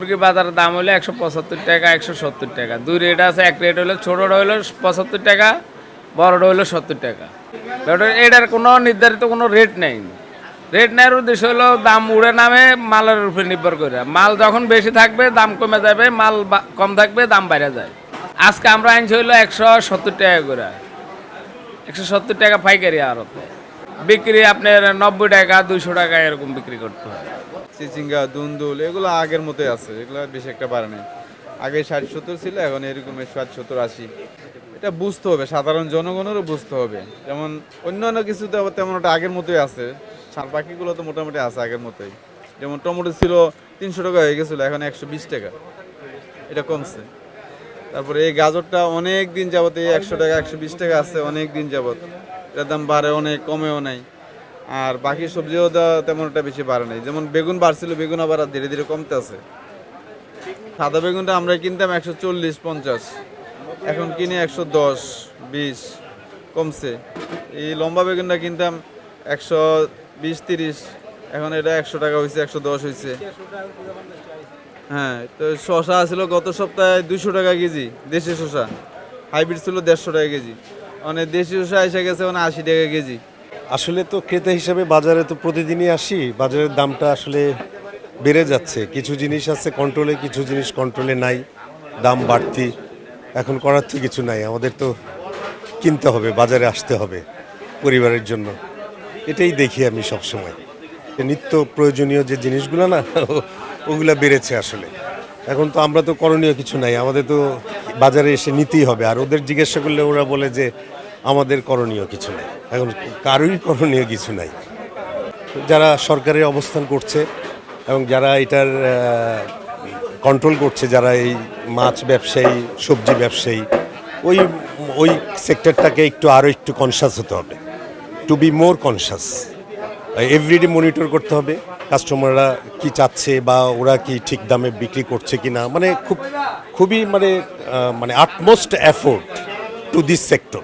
মুরগি বাজারের দাম হলো 175 টাকা 170 টাকা। দুই রেট আছে, এক রেট হলো ছোটটা হলো 75 টাকা, বড়টা হলো 70 টাকা। এটার কোনো নির্ধারিত কোনো রেট নেই। রেট নেওয়ার উদ্দেশ্য হলো দাম উড়ে নামে মালের উপরে নির্ভর করে। মাল যখন বেশি থাকবে দাম কমে যাবে, মাল কম থাকবে দাম বেড়ে যায়। আজকে আমরা আনছি হলো 170 টাকা করে, 170 টাকা পাইকারি আড়তে বিক্রি আপনার 90 টাকা 200 টাকা এরকম বিক্রি করতে হয়। চিচিঙ্গা দুন্দুল এগুলো আগের মতোই আছে, এগুলো বেশি একটা বাড়ে নাই। আগে 60-70 ছিল, এখন এরকম 60-70-80। এটা বুঝতে হবে, সাধারণ জনগণেরও বুঝতে হবে। যেমন অন্যান্য কিছুতে আবার তেমন একটা আগের মতোই আছে, বাকিগুলো তো মোটামুটি আছে আগের মতোই। যেমন টমেটো ছিল 300 টাকা হয়ে গেছিলো, এখন 120 টাকা, এটা কমছে। তারপরে এই গাজরটা অনেক দিন যাবত এই 100 টাকা 120 টাকা আছে অনেক দিন যাবত, এটার দাম বাড়ে অনেক, কমেও নাই। আর বাকি সবজিও তেমন একটা বেশি বাড়ে নাই। যেমন বেগুন বাড়ছিল, বেগুন আবার ধীরে ধীরে কমতে আছে। সাদা বেগুনটা আমরা কিনতাম 140-50, এখন কিনে 110-20, কমছে। এই লম্বা বেগুনটা কিনতাম 120-30, এখন এটা 100 টাকা হয়েছে, 110 হয়েছে। হ্যাঁ, তো শশা ছিল গত সপ্তাহে 200 টাকা কেজি, দেশি শশা। হাইব্রিড ছিল 150 টাকা কেজি, মানে দেশি শশা এসে গেছে মানে 80 টাকা কেজি। আসলে তো ক্রেতা হিসাবে বাজারে তো প্রতিদিনই আসি, বাজারের দামটা আসলে বেড়ে যাচ্ছে। কিছু জিনিস আছে কন্ট্রোলে, কিছু জিনিস কন্ট্রোলে নাই, দাম বাড়তি। এখন করার তো কিছু নাই, আমাদের তো কিনতে হবে, বাজারে আসতে হবে পরিবারের জন্য। এটাই দেখি আমি সবসময়, নিত্য প্রয়োজনীয় যে জিনিসগুলো না ওগুলা বেড়েছে আসলে। এখন তো আমরা তো করণীয় কিছু নাই, আমাদের তো বাজারে এসে নিতেই হবে। আর ওদের জিজ্ঞাসা করলে ওরা বলে যে আমাদের করণীয় কিছু নাই। এখন কারোরই করণীয় কিছু নাই। যারা সরকারের অবস্থান করছে এবং যারা এটার কন্ট্রোল করছে, যারা এই মাছ ব্যবসায়ী, সবজি ব্যবসায়ী, ওই ওই সেক্টরটাকে আরও একটু কনসাস হতে হবে, to be more conscious. Everyday monitor করতে হবে কাস্টমাররা কি চাচ্ছে বা ওরা কি ঠিক দামে বিক্রি করছে কি না। মানে খুবই মানে utmost effort to this sector.